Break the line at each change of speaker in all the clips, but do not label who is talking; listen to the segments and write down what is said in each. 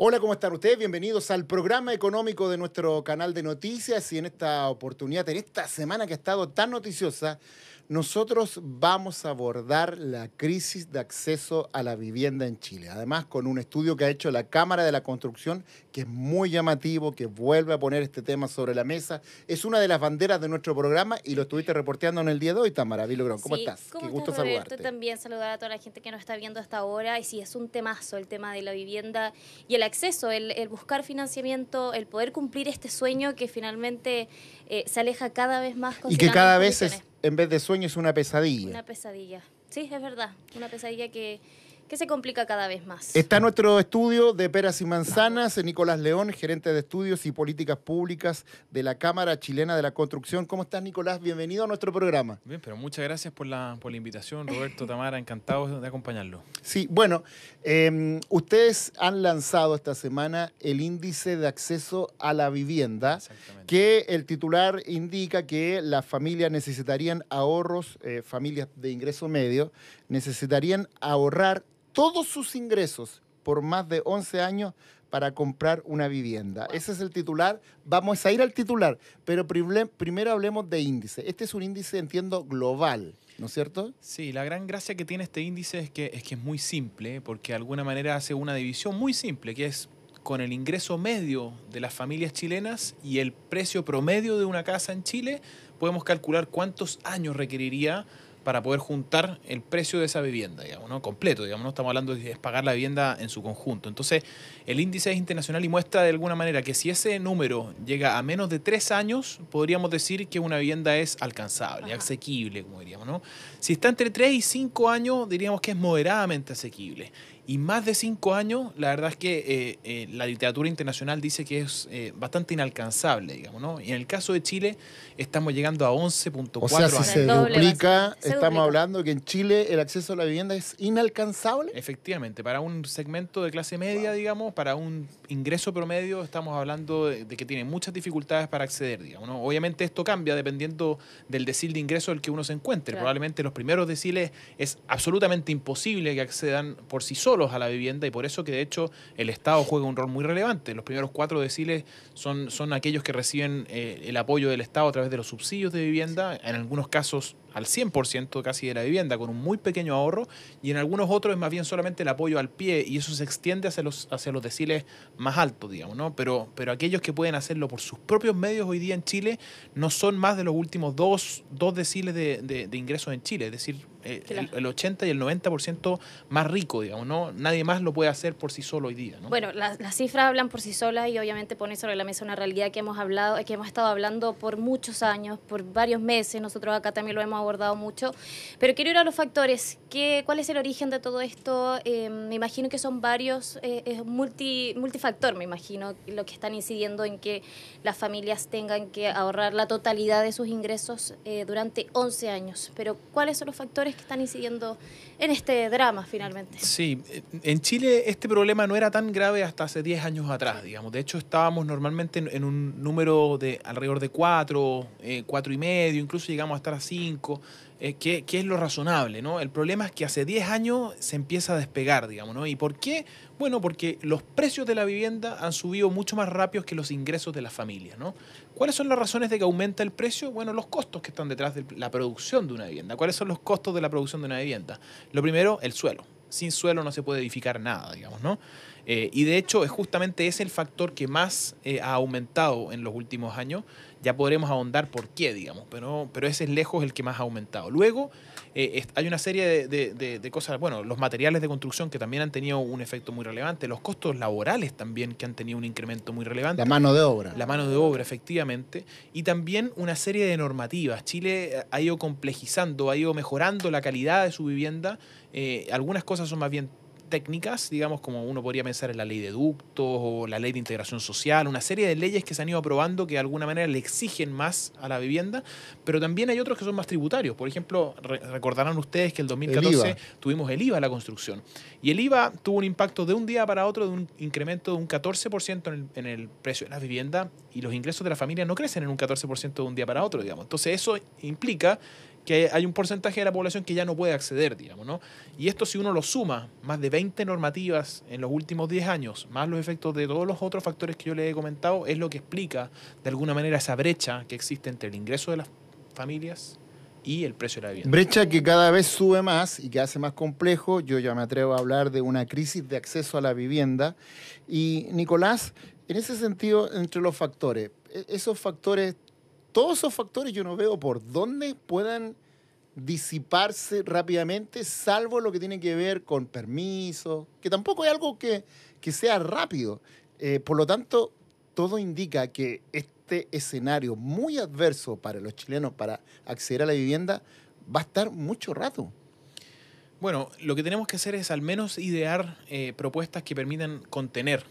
Hola, ¿cómo están ustedes? Bienvenidos al programa económico de nuestro canal de noticias y en esta oportunidad, en esta semana que ha estado tan noticiosa, nosotros vamos a abordar la crisis de acceso a la vivienda en Chile. Además, con un estudio que ha hecho la Cámara de la Construcción, que es muy llamativo, que vuelve a poner este tema sobre la mesa. Es una de las banderas de nuestro programa y lo estuviste reporteando en el día de hoy, Tamara Vilogrón. ¿Cómo estás?
¿Cómo
Qué
estás,
gusto
Roberto?
saludarte.
También saludar a toda la gente que nos está viendo hasta ahora. Y sí, es un temazo el tema de la vivienda y el acceso, el buscar financiamiento, el poder cumplir este sueño que finalmente se aleja cada vez más.
Y que cada vez
es,
en vez de sueño, es una pesadilla.
una pesadilla. Sí, es verdad, una pesadilla que se complica cada vez más.
Está nuestro estudio de Peras y Manzanas, Nicolás León, gerente de estudios y políticas públicas de la Cámara Chilena de la Construcción. ¿Cómo estás, Nicolás? Bienvenido a nuestro programa.
Bien, pero muchas gracias por la invitación, Roberto, Tamara, encantado de acompañarlo.
Sí, bueno, ustedes han lanzado esta semana el índice de acceso a la vivienda, que el titular indica que las familias necesitarían ahorros, familias de ingreso medio, necesitarían ahorrar todos sus ingresos por más de 11 años para comprar una vivienda. Ese es el titular. Vamos a ir al titular, pero primero hablemos de índice. Este es un índice, entiendo, global, ¿no es cierto?
Sí, la gran gracia que tiene este índice es que es muy simple, porque de alguna manera hace una división muy simple, que es con el ingreso medio de las familias chilenas y el precio promedio de una casa en Chile, podemos calcular cuántos años requeriría para poder juntar el precio de esa vivienda, digamos, ¿no? Completo, digamos, no estamos hablando de pagar la vivienda en su conjunto. Entonces, el índice es internacional y muestra de alguna manera que si ese número llega a menos de 3 años, podríamos decir que una vivienda es alcanzable, asequible, como diríamos, ¿no? Si está entre 3 y 5 años, diríamos que es moderadamente asequible. Y más de 5 años, la verdad es que la literatura internacional dice que es bastante inalcanzable, digamos, ¿no? Y en el caso de Chile, estamos llegando a 11.4
años. O sea, si se duplica, estamos hablando que en Chile el acceso a la vivienda es inalcanzable.
Efectivamente, para un segmento de clase media, digamos, para un ingreso promedio, estamos hablando de que tiene muchas dificultades para acceder, digamos, ¿no? Obviamente esto cambia dependiendo del decil de ingreso al que uno se encuentre. Claro. Probablemente los primeros deciles es absolutamente imposible que accedan por sí solos a la vivienda y por eso que de hecho el Estado juega un rol muy relevante. Los primeros 4 deciles son aquellos que reciben el apoyo del Estado a través de los subsidios de vivienda, en algunos casos al 100% casi de la vivienda, con un muy pequeño ahorro, y en algunos otros es más bien solamente el apoyo al pie, y eso se extiende hacia los deciles más altos, digamos, ¿no? Pero aquellos que pueden hacerlo por sus propios medios hoy día en Chile no son más de los últimos dos deciles de ingresos en Chile, es decir, el 80 y el 90% más rico, digamos, ¿no? Nadie más lo puede hacer por sí solo hoy día, ¿no?
Bueno, las cifras hablan por sí solas y obviamente ponen sobre la mesa una realidad que hemos estado hablando por muchos años, por varios meses. Nosotros acá también lo hemos abordado mucho, pero quiero ir a los factores. ¿Cuál es el origen de todo esto? Me imagino que son varios, es multifactor, me imagino, lo que están incidiendo en que las familias tengan que ahorrar la totalidad de sus ingresos durante 11 años. Pero ¿cuáles son los factores que están incidiendo en este drama finalmente?
Sí, en Chile este problema no era tan grave hasta hace 10 años atrás, digamos. De hecho, estábamos normalmente en un número de alrededor de 4, 4,5, incluso llegamos a estar a 5, que es lo razonable, ¿no? El problema es que hace 10 años se empieza a despegar, digamos, ¿no? ¿Y por qué? Bueno, porque los precios de la vivienda han subido mucho más rápido que los ingresos de las familias, ¿no? ¿Cuáles son las razones de que aumenta el precio? Bueno, los costos que están detrás de la producción de una vivienda. ¿Cuáles son los costos de la producción de una vivienda? Lo primero, el suelo. Sin suelo no se puede edificar nada, digamos, ¿no? Y de hecho, justamente es el factor que más ha aumentado en los últimos años. Ya podremos ahondar por qué, digamos, pero ese es lejos el que más ha aumentado. Luego, hay una serie de cosas, bueno, los materiales de construcción que también han tenido un efecto muy relevante, los costos laborales también que han tenido un incremento muy relevante.
La mano de obra.
La mano de obra, efectivamente. Y también una serie de normativas. Chile ha ido complejizando, ha ido mejorando la calidad de su vivienda. Algunas cosas son más bien técnicas, digamos, como uno podría pensar en la ley de ductos o la ley de integración social, una serie de leyes que se han ido aprobando que de alguna manera le exigen más a la vivienda, pero también hay otros que son más tributarios. Por ejemplo, recordarán ustedes que el 2014 tuvimos el IVA a la construcción. Y el IVA tuvo un impacto de un día para otro de un incremento de un 14% en el precio de la vivienda, y los ingresos de la familia no crecen en un 14% de un día para otro, digamos. Entonces eso implica que hay un porcentaje de la población que ya no puede acceder, digamos, ¿no? Y esto, si uno lo suma, más de 20 normativas en los últimos 10 años, más los efectos de todos los otros factores que yo les he comentado, es lo que explica de alguna manera esa brecha que existe entre el ingreso de las familias y el precio de la vivienda.
Brecha que cada vez sube más y que hace más complejo. Yo ya me atrevo a hablar de una crisis de acceso a la vivienda. Y Nicolás, en ese sentido, entre los factores, esos factores, todos esos factores yo no veo por dónde puedan disiparse rápidamente, salvo lo que tiene que ver con permisos, que tampoco es algo que sea rápido. Por lo tanto, todo indica que este escenario muy adverso para los chilenos para acceder a la vivienda va a estar mucho rato.
Bueno, lo que tenemos que hacer es al menos idear propuestas que permitan contener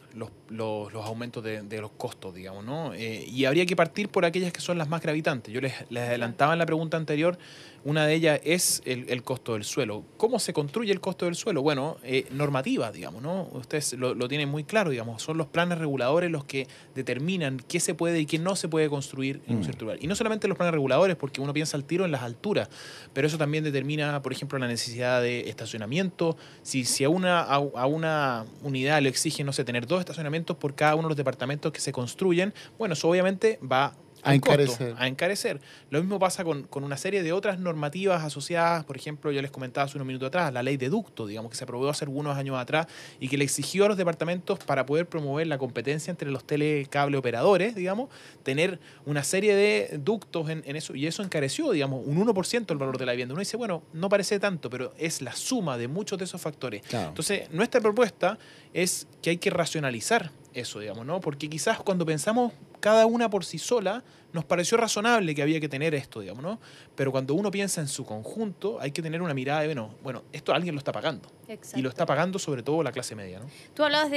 los aumentos de los costos, digamos, ¿no? Y habría que partir por aquellas que son las más gravitantes. Yo les adelantaba en la pregunta anterior, una de ellas es el costo del suelo. ¿Cómo se construye el costo del suelo? Bueno, normativa, digamos, ¿no? Ustedes lo tienen muy claro, digamos, son los planes reguladores los que determinan qué se puede y qué no se puede construir en un cierto lugar. Y no solamente los planes reguladores, porque uno piensa al tiro en las alturas, pero eso también determina, por ejemplo, la necesidad de estacionamiento. Si a una unidad le exige, no sé, tener 2 estacionamientos por cada uno de los departamentos que se construyen, bueno, eso obviamente va a encarecer. Lo mismo pasa con una serie de otras normativas asociadas. Por ejemplo, yo les comentaba hace unos minutos atrás, la ley de ducto, digamos, que se aprobó hace algunos años atrás y que le exigió a los departamentos, para poder promover la competencia entre los telecableoperadores, digamos, tener una serie de ductos en eso, y eso encareció, digamos, un 1% el valor de la vivienda. Uno dice, bueno, no parece tanto, pero es la suma de muchos de esos factores. Claro. Entonces, nuestra propuesta es que hay que racionalizar eso, digamos, ¿no? Porque quizás cuando pensamos cada una por sí sola, nos pareció razonable que había que tener esto, digamos, ¿no? Pero cuando uno piensa en su conjunto, hay que tener una mirada de, bueno, esto alguien lo está pagando. Exacto. Y lo está pagando sobre todo la clase media, ¿no?
Tú hablabas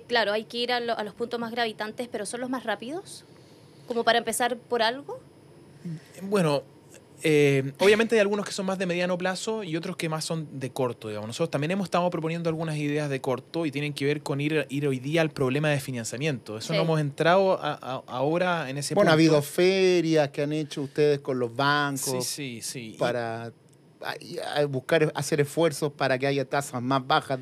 claro, hay que ir a los puntos más gravitantes, pero ¿son los más rápidos? ¿Como para empezar por algo?
Bueno, obviamente hay algunos que son más de mediano plazo y otros que más son de corto, digamos. Nosotros también hemos estado proponiendo algunas ideas de corto y tienen que ver con ir hoy día al problema de financiamiento. Eso no hemos entrado ahora en ese punto.
Bueno, ha habido ferias que han hecho ustedes con los bancos.
Sí.
Para buscar, hacer esfuerzos para que haya tasas más bajas.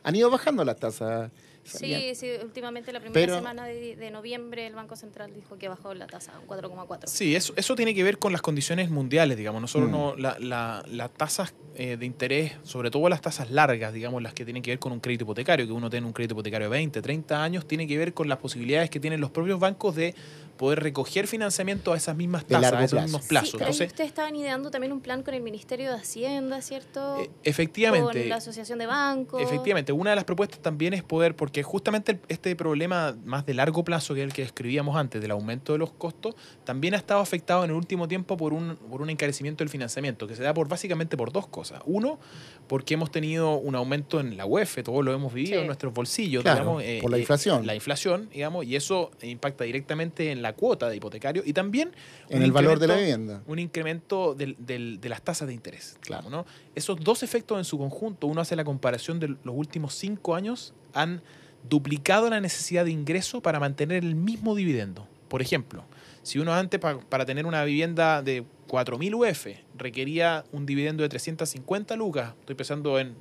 Han ido bajando las tasas.
Sí, últimamente la primera semana de noviembre el Banco Central dijo que bajó la tasa a un 4,4.
Sí, eso tiene que ver con las condiciones mundiales, digamos. Nosotros las tasas de interés, sobre todo las tasas largas, digamos, las que tienen que ver con un crédito hipotecario, que uno tiene un crédito hipotecario de 20, 30 años, tiene que ver con las posibilidades que tienen los propios bancos de poder recoger financiamiento a esas mismas tasas, a esos mismos plazos. Sí,
entonces, ustedes estaban ideando también un plan con el Ministerio de Hacienda, ¿cierto?
Efectivamente.
Con la Asociación de Bancos.
Efectivamente. Una de las propuestas también es poder, porque justamente este problema más de largo plazo, que es el que describíamos antes, del aumento de los costos, también ha estado afectado en el último tiempo por un encarecimiento del financiamiento, que se da básicamente por 2 cosas. Uno, porque hemos tenido un aumento en la UEF, todos lo hemos vivido en nuestros bolsillos,
claro,
digamos.
Por la inflación.
La inflación, digamos, y eso impacta directamente en la cuota de hipotecario y también
en el valor de la vivienda.
Un incremento de las tasas de interés.
Claro.
¿No? Esos 2 efectos en su conjunto, uno hace la comparación de los últimos 5 años, han duplicado la necesidad de ingreso para mantener el mismo dividendo. Por ejemplo, si uno antes para tener una vivienda de 4.000 UF requería un dividendo de 350 lucas, estoy pensando en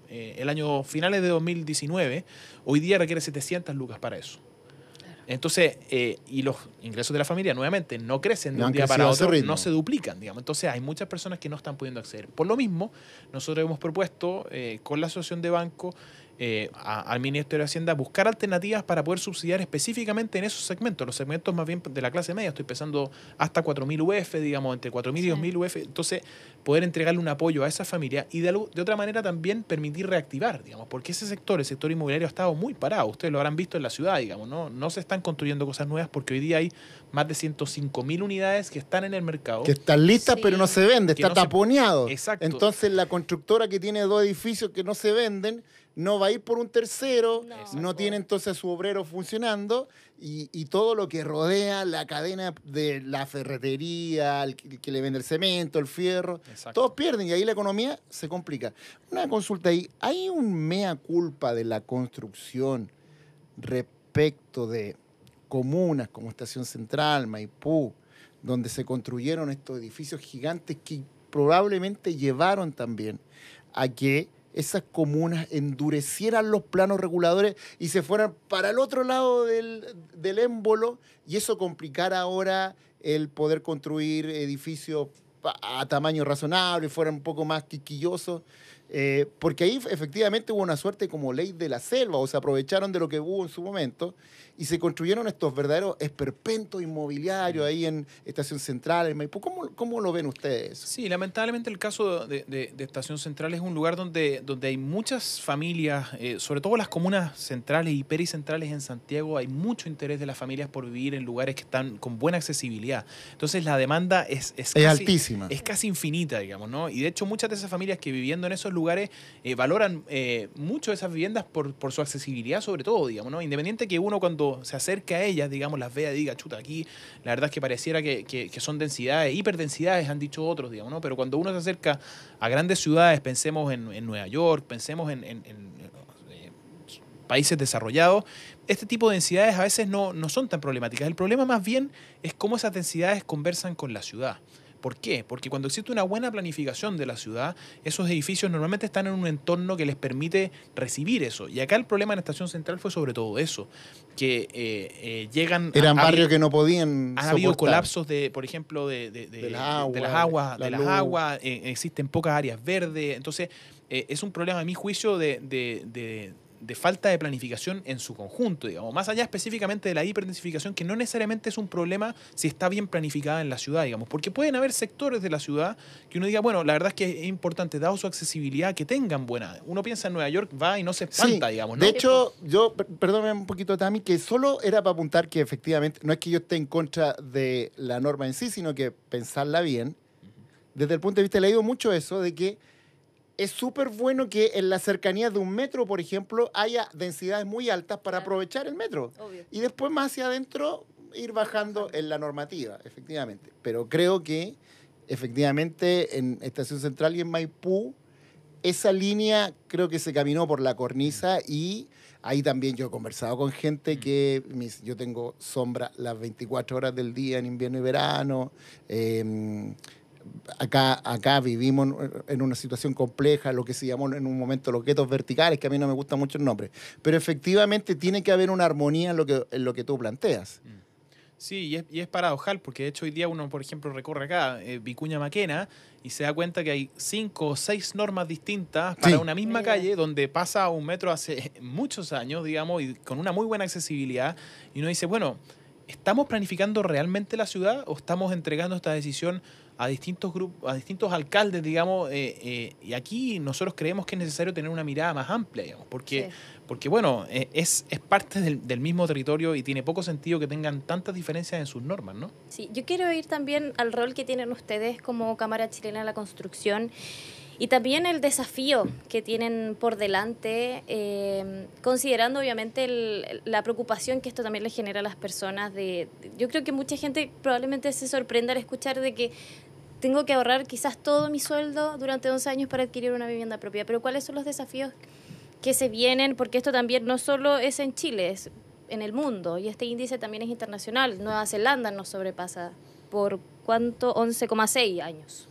el año finales de 2019, hoy día requiere 700 lucas para eso. Entonces, y los ingresos de la familia, nuevamente, no crecen de un día para otro, no se duplican, digamos. Entonces, hay muchas personas que no están pudiendo acceder. Por lo mismo, nosotros hemos propuesto, con la Asociación de Bancos, al Ministerio de Hacienda, buscar alternativas para poder subsidiar específicamente en esos segmentos, los segmentos más bien de la clase media. Estoy pensando hasta 4.000 UF, digamos, entre 4.000 y 2.000 UF. Entonces, poder entregarle un apoyo a esa familia y de otra manera también permitir reactivar, digamos, porque ese sector, el sector inmobiliario, ha estado muy parado. Ustedes lo habrán visto en la ciudad, digamos, no se están construyendo cosas nuevas porque hoy día hay más de 105.000 unidades que están en el mercado.
Que están listas, pero no se venden, está taponeado.
Exacto.
Entonces, la constructora que tiene 2 edificios que no se venden no va a ir por un tercero, no tiene entonces su obrero funcionando y todo lo que rodea la cadena de la ferretería, el que le vende el cemento, el fierro, todos pierden y ahí la economía se complica. Una consulta ahí, ¿hay un mea culpa de la construcción respecto de comunas como Estación Central, Maipú, donde se construyeron estos edificios gigantes que probablemente llevaron también a que esas comunas endurecieran los planos reguladores y se fueran para el otro lado del émbolo, y eso complicara ahora el poder construir edificios a tamaño razonable, fueran un poco más quisquillosos, porque ahí efectivamente hubo una suerte como ley de la selva, o se aprovecharon de lo que hubo en su momento y se construyeron estos verdaderos esperpentos inmobiliarios ahí en Estación Central, en Maipú. ¿Cómo lo ven ustedes?
Sí, lamentablemente el caso de Estación Central es un lugar donde hay muchas familias, sobre todo las comunas centrales y pericentrales en Santiago, hay mucho interés de las familias por vivir en lugares que están con buena accesibilidad. Entonces la demanda es casi
altísima.
Es casi infinita, digamos, ¿no? Y de hecho muchas de esas familias que viviendo en esos lugares valoran mucho esas viviendas por su accesibilidad sobre todo, digamos, ¿no? Independiente que uno cuando se acerca a ellas, digamos, las vea y diga, chuta, aquí la verdad es que pareciera que son densidades, hiperdensidades, han dicho otros, digamos, ¿no? Pero cuando uno se acerca a grandes ciudades, pensemos en Nueva York, pensemos en países desarrollados, este tipo de densidades a veces no son tan problemáticas. El problema más bien es cómo esas densidades conversan con la ciudad. ¿Por qué? Porque cuando existe una buena planificación de la ciudad, esos edificios normalmente están en un entorno que les permite recibir eso. Y acá el problema en Estación Central fue sobre todo eso, que llegan...
Eran barrios que no podían
soportar. Ha habido colapsos, por ejemplo, de las aguas, existen pocas áreas verdes. Entonces, es un problema, a mi juicio, de falta de planificación en su conjunto, digamos. Más allá específicamente de la hiperdensificación, que no necesariamente es un problema si está bien planificada en la ciudad, digamos. Porque pueden haber sectores de la ciudad que uno diga, bueno, la verdad es que es importante, dado su accesibilidad, que tengan buena. Uno piensa en Nueva York, va y no se espanta,
sí,
digamos, ¿no?
De hecho, perdóname un poquito, Tami, que solo era para apuntar que efectivamente, no es que yo esté en contra de la norma en sí, sino que pensarla bien. Desde el punto de vista, he leído mucho eso, de que es súper bueno que en la cercanía de un metro, por ejemplo, haya densidades muy altas para aprovechar el metro.
Obvio.
Y después más hacia adentro ir bajando en la normativa, efectivamente. Pero creo que efectivamente en Estación Central y en Maipú, esa línea creo que se caminó por la cornisa, y ahí también yo he conversado con gente que yo tengo sombra las 24 horas del día en invierno y verano. Acá vivimos en una situación compleja, lo que se llamó en un momento los guetos verticales, que a mí no me gusta mucho el nombre, pero efectivamente tiene que haber una armonía en lo que tú planteas.
Sí, y es paradojal, porque de hecho hoy día uno, por ejemplo, recorre acá Vicuña Maquena y se da cuenta que hay 5 o 6 normas distintas para una misma calle, donde pasa un metro hace muchos años, digamos, y con una muy buena accesibilidad, y uno dice, bueno, ¿estamos planificando realmente la ciudad o estamos entregando esta decisión a distintos grupos, a distintos alcaldes, digamos? Y aquí nosotros creemos que es necesario tener una mirada más amplia, digamos, porque bueno, es parte del mismo territorio y tiene poco sentido que tengan tantas diferencias en sus normas, ¿no?
Sí, yo quiero ir también al rol que tienen ustedes como Cámara Chilena de la Construcción y también el desafío que tienen por delante, considerando obviamente la preocupación que esto también le genera a las personas. Yo creo que mucha gente probablemente se sorprenda al escuchar de que tengo que ahorrar quizás todo mi sueldo durante 11 años para adquirir una vivienda propia. Pero ¿cuáles son los desafíos que se vienen? Porque esto también no solo es en Chile, es en el mundo, y este índice también es internacional. Nueva Zelanda nos sobrepasa por, ¿cuánto? 11,6 años.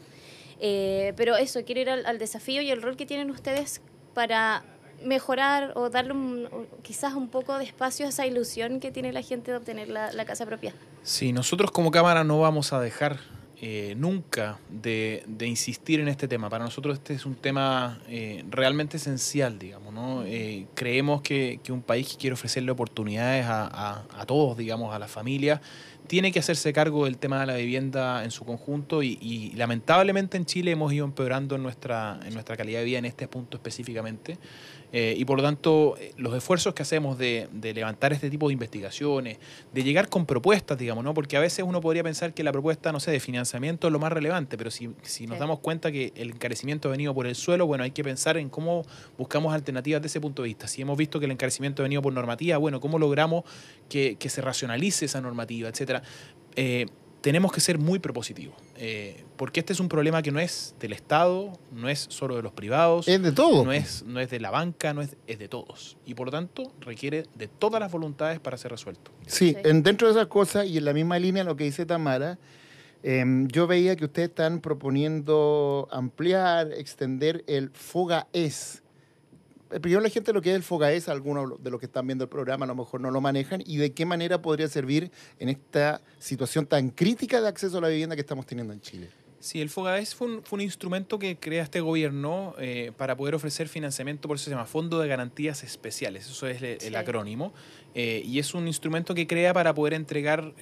Pero eso, quiero ir al desafío y el rol que tienen ustedes para mejorar o darle quizás un poco de espacio a esa ilusión que tiene la gente de obtener la casa propia.
Sí, nosotros como Cámara no vamos a dejar nunca de insistir en este tema. Para nosotros este es un tema realmente esencial, digamos, ¿no? Creemos que un país que quiere ofrecerle oportunidades a todos, digamos, a las familias, tiene que hacerse cargo del tema de la vivienda en su conjunto y lamentablemente en Chile hemos ido empeorando en nuestra calidad de vida en este punto específicamente. Y por lo tanto, los esfuerzos que hacemos de levantar este tipo de investigaciones, de llegar con propuestas, digamos, ¿no? Porque a veces uno podría pensar que la propuesta, no sé, de financiamiento es lo más relevante, pero si nos damos cuenta que el encarecimiento ha venido por el suelo, bueno, hay que pensar en cómo buscamos alternativas de ese punto de vista. Si hemos visto que el encarecimiento ha venido por normativa, bueno, ¿cómo logramos que se racionalice esa normativa, etcétera? Tenemos que ser muy propositivos, porque este es un problema que no es del Estado, no es solo de los privados.
Es de todos.
No es de la banca, es de todos. Y por lo tanto requiere de todas las voluntades para ser resuelto.
Sí, dentro de esas cosas y en la misma línea lo que dice Tamara, Yo veía que ustedes están proponiendo ampliar, extender el FOGAES. Primero la gente lo que es el FOGAES, algunos de los que están viendo el programa a lo mejor no lo manejan, y de qué manera podría servir en esta situación tan crítica de acceso a la vivienda que estamos teniendo en Chile.
Sí, el FOGAES fue un instrumento que crea este gobierno para poder ofrecer financiamiento, por eso se llama Fondo de Garantías Especiales, eso es el acrónimo, y es un instrumento que crea para poder entregar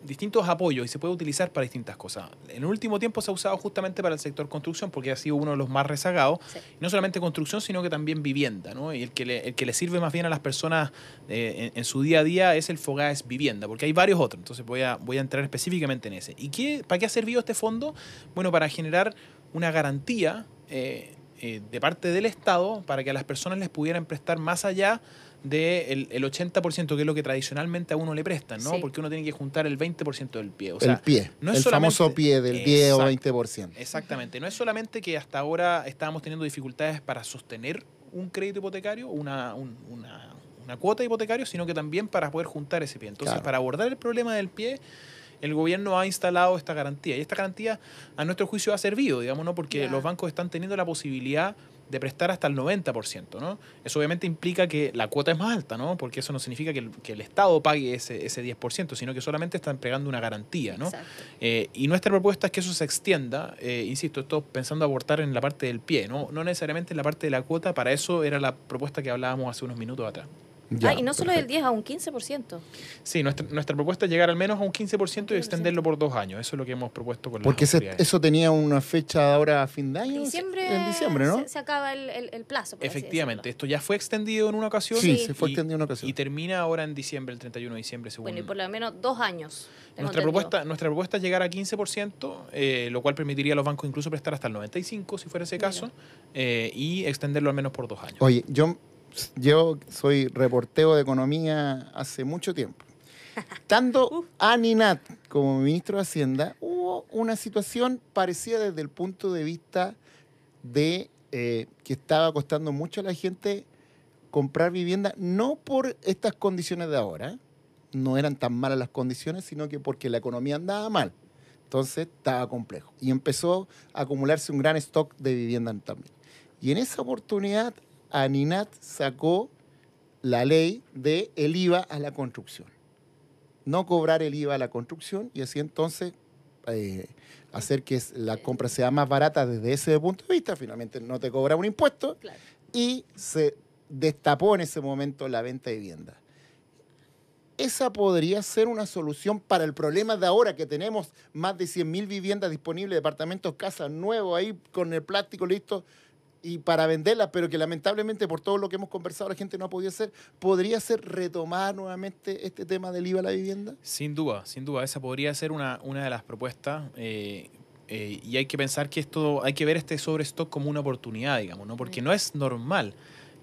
distintos apoyos y se puede utilizar para distintas cosas. En el último tiempo se ha usado justamente para el sector construcción porque ha sido uno de los más rezagados, y no solamente construcción, sino que también vivienda, ¿no? Y el que le sirve más bien a las personas en su día a día es el FOGAES Vivienda, porque hay varios otros, entonces voy a entrar específicamente en ese. ¿Y para qué ha servido este fondo? Bueno, para generar una garantía de parte del Estado para que a las personas les pudieran prestar más allá del 80%, que es lo que tradicionalmente a uno le prestan, ¿no? Sí. Porque uno tiene que juntar el 20% del pie. O sea,
el pie, no es el famoso pie del 10 o 20%.
Exactamente. No es solamente que hasta ahora estábamos teniendo dificultades para sostener un crédito hipotecario, una cuota hipotecaria, sino que también para poder juntar ese pie. Entonces, para abordar el problema del pie, el gobierno ha instalado esta garantía. Y esta garantía, a nuestro juicio, ha servido, digamos, ¿no? Porque los bancos están teniendo la posibilidad de prestar hasta el 90%, ¿no? Eso obviamente implica que la cuota es más alta, ¿no? Porque eso no significa que el Estado pague ese 10%, sino que solamente están entregando una garantía, ¿no? Y nuestra propuesta es que eso se extienda, insisto, esto pensando abortar en la parte del pie, ¿no? No necesariamente en la parte de la cuota, para eso era la propuesta que hablábamos hace unos minutos atrás.
Ya, y no solo del 10 a un 15%.
Sí, nuestra propuesta es llegar al menos a un 15% y extenderlo por 2 años. Eso es lo que hemos propuesto con
porque eso tenía una fecha ahora a fin de año.
En diciembre, ¿no? Se acaba el plazo.
Efectivamente, esto ya fue extendido en una ocasión.
Sí, se fue extendido en una ocasión.
Y termina ahora en diciembre, el 31 de diciembre, según.
Bueno, y por lo menos 2 años.
Nuestra propuesta es llegar a 15%, lo cual permitiría a los bancos incluso prestar hasta el 95%, si fuera ese caso, y extenderlo al menos por 2 años.
Oye, yo soy reportero de economía hace mucho tiempo. Estando a Ninat como ministro de Hacienda, hubo una situación parecida desde el punto de vista de que estaba costando mucho a la gente comprar vivienda, no por estas condiciones de ahora, no eran tan malas las condiciones, sino que porque la economía andaba mal. Entonces estaba complejo. Y empezó a acumularse un gran stock de vivienda también. Y en esa oportunidad, Aninat sacó la ley de el IVA a la construcción. No cobrar el IVA a la construcción y así entonces hacer que la compra sea más barata desde ese punto de vista. Finalmente no te cobra un impuesto y se destapó en ese momento la venta de vivienda. Esa podría ser una solución para el problema de ahora que tenemos más de 100.000 viviendas disponibles, departamentos, casas nuevos ahí con el plástico listo y para venderlas, pero que lamentablemente por todo lo que hemos conversado la gente no ha podido hacer. ¿Podría ser retomar nuevamente este tema del IVA a la vivienda?
Sin duda, esa podría ser una de las propuestas y hay que pensar que hay que ver este sobrestock como una oportunidad, digamos, ¿no? Porque no es normal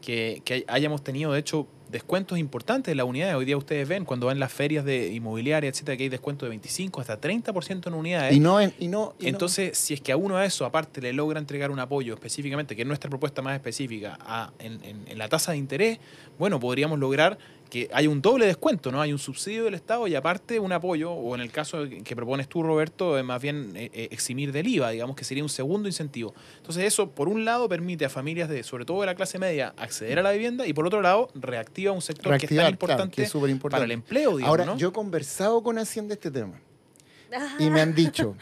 que hayamos tenido, de hecho, descuentos importantes de las unidades. Hoy día ustedes ven cuando van las ferias de inmobiliarias, etcétera, que hay descuentos de 25 hasta 30% en unidades. Entonces, si es que a uno a eso, aparte, le logra entregar un apoyo específicamente, que es nuestra propuesta más específica, en la tasa de interés, bueno, podríamos lograr que haya un doble descuento, ¿no? Hay un subsidio del Estado y aparte un apoyo, o en el caso que propones tú, Roberto, más bien eximir del IVA, digamos que sería un segundo incentivo. Entonces eso, por un lado, permite a familias, sobre todo de la clase media, acceder a la vivienda y por otro lado, reactiva un sector que es tan importante, que es para el empleo, digamos.
Ahora,
¿no?
Yo he conversado con Hacienda este tema y me han dicho,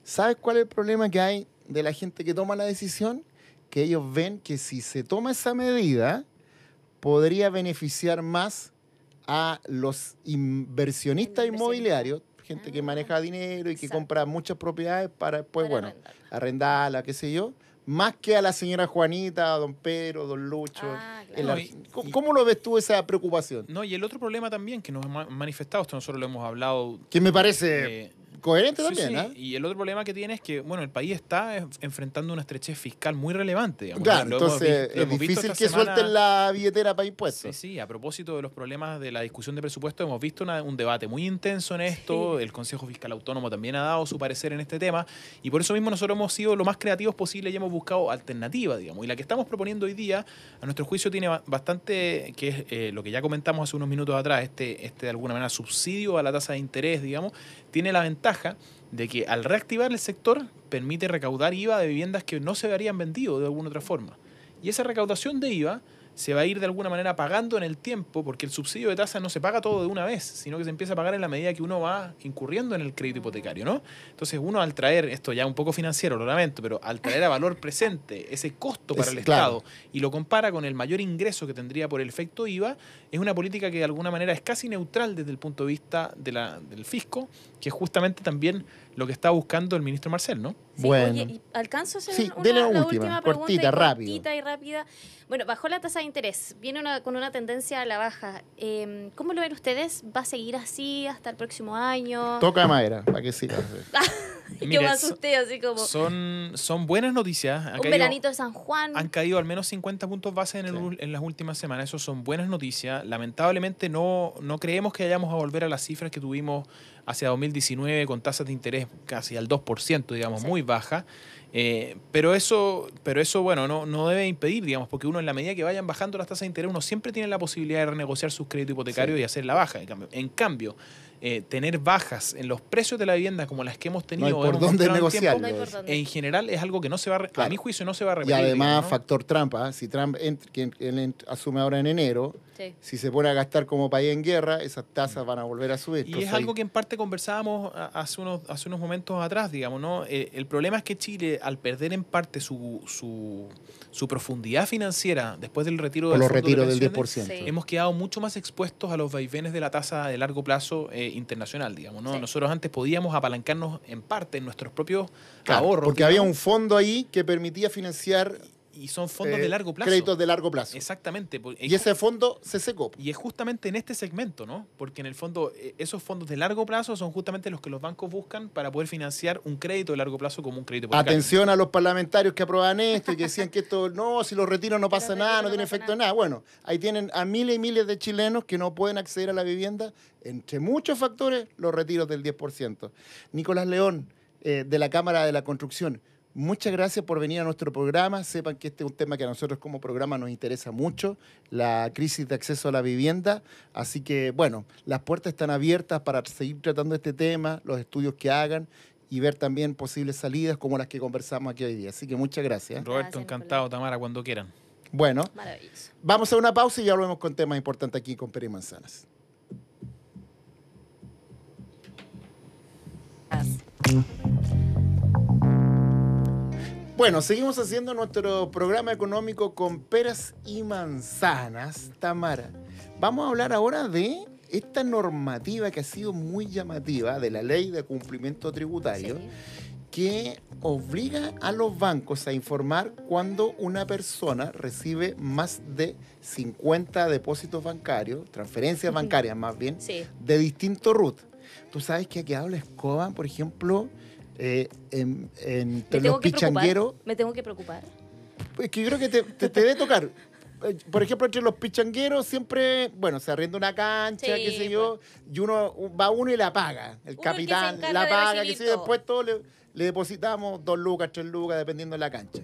¿sabes cuál es el problema que hay de la gente que toma la decisión? Que ellos ven que si se toma esa medida, podría beneficiar más a los inversionistas inmobiliarios, gente que maneja dinero y que compra muchas propiedades para después, arrendarla, qué sé yo, más que a la señora Juanita, a don Pedro, don Lucho.
Claro.
¿Cómo lo ves tú esa preocupación?
No, y el otro problema también que nos han manifestado, esto nosotros lo hemos hablado.
Que me parece coherente también, ¿eh?
Y el otro problema que tiene es que, bueno, el país está enfrentando una estrechez fiscal muy relevante, digamos.
Claro, entonces es difícil que suelten la billetera para impuestos.
Sí, a propósito de los problemas de la discusión de presupuesto, hemos visto un debate muy intenso en esto. El Consejo Fiscal Autónomo también ha dado su parecer en este tema y por eso mismo nosotros hemos sido lo más creativos posible y hemos buscado alternativas, digamos. Y la que estamos proponiendo hoy día, a nuestro juicio, tiene bastante, que es lo que ya comentamos hace unos minutos atrás, de alguna manera subsidio a la tasa de interés, digamos, tiene la ventaja de que al reactivar el sector permite recaudar IVA de viviendas que no se habrían vendido de alguna otra forma. Y esa recaudación de IVA se va a ir de alguna manera pagando en el tiempo, porque el subsidio de tasa no se paga todo de una vez, sino que se empieza a pagar en la medida que uno va incurriendo en el crédito hipotecario, ¿no? Entonces uno, al traer, esto ya un poco financiero, lo lamento, pero al traer a valor presente ese costo para el Estado y lo compara con el mayor ingreso que tendría por el efecto IVA, es una política que de alguna manera es casi neutral desde el punto de vista del fisco, que es justamente también lo que está buscando el ministro Marcel, ¿no?
Sí,
bueno.
Oye, ¿y alcanzo a hacer
Sí,
la última pregunta?
cortita, rápido.
Cortita y rápida. Bueno, bajó la tasa de interés, viene con una tendencia a la baja. ¿Cómo lo ven ustedes? ¿Va a seguir así hasta el próximo año?
Toca madera, para que siga.
Yo me asusté, así como...
Son buenas noticias.
Un veranito de San Juan.
Han caído al menos 50 puntos base en las últimas semanas. Eso son buenas noticias. Lamentablemente no creemos que vayamos a volver a las cifras que tuvimos hacia 2019 con tasas de interés casi al 2%, digamos, muy baja. Pero eso bueno, no debe impedir, digamos, porque uno, en la medida que vayan bajando las tasas de interés, uno siempre tiene la posibilidad de renegociar sus créditos hipotecarios y hacer la baja. En cambio, tener bajas en los precios de la vivienda como las que hemos tenido,
no hay por dónde negociarlo.
En general es algo que no se va a mi juicio no se va a repetir.
Y además,
digamos, ¿no?
factor trampa, si Trump él asume ahora en enero, si se pone a gastar como país en guerra, esas tasas van a volver a subir.
Y entonces, es algo que en parte conversábamos hace unos momentos atrás, digamos, ¿no? El problema es que Chile, al perder en parte su profundidad financiera después del retiro
por
del
los retiros del
pensiones,
10%.
hemos quedado mucho más expuestos a los vaivenes de la tasa de largo plazo internacional, digamos, ¿no? Nosotros antes podíamos apalancarnos en parte en nuestros propios ahorros.
Porque había un fondo ahí que permitía financiar...
Y son fondos de largo plazo.
Créditos de largo plazo.
Exactamente.
Y ese fondo se secó.
Y es justamente en este segmento, ¿no? Porque en el fondo esos fondos de largo plazo son justamente los que los bancos buscan para poder financiar un crédito de largo plazo como un crédito hipotecario.
Atención a los parlamentarios que aprobaban esto y que decían que esto, no, si los retiros no pasa nada, no tiene efecto nada. Bueno, ahí tienen a miles y miles de chilenos que no pueden acceder a la vivienda, entre muchos factores, los retiros del 10%. Nicolás León, de la Cámara de la Construcción, muchas gracias por venir a nuestro programa. Sepan que este es un tema que a nosotros como programa nos interesa mucho, la crisis de acceso a la vivienda. Así que, bueno, las puertas están abiertas para seguir tratando este tema, los estudios que hagan y ver también posibles salidas como las que conversamos aquí hoy día. Así que muchas gracias.
Roberto, encantado, Tamara, cuando quieran.
Bueno,
maravilloso. Vamos
a una pausa y ya volvemos con temas importantes aquí con Peri Manzanas. Bueno, seguimos haciendo nuestro programa económico con peras y manzanas. Tamara, vamos a hablar ahora de esta normativa que ha sido muy llamativa de la Ley de Cumplimiento Tributario, que obliga a los bancos a informar cuando una persona recibe más de 50 depósitos bancarios, transferencias bancarias más bien, de distintos RUT. Tú sabes que ha quedado la escoba, por ejemplo... entre los pichangueros.
¿Me tengo que preocupar?
Es que yo creo que te debe tocar. Por ejemplo, entre los pichangueros siempre, bueno, se arrienda una cancha, qué sé yo, y va uno y la paga. El capitán la paga, que sé yo, después todos le depositamos 2 lucas, 3 lucas, dependiendo de la cancha.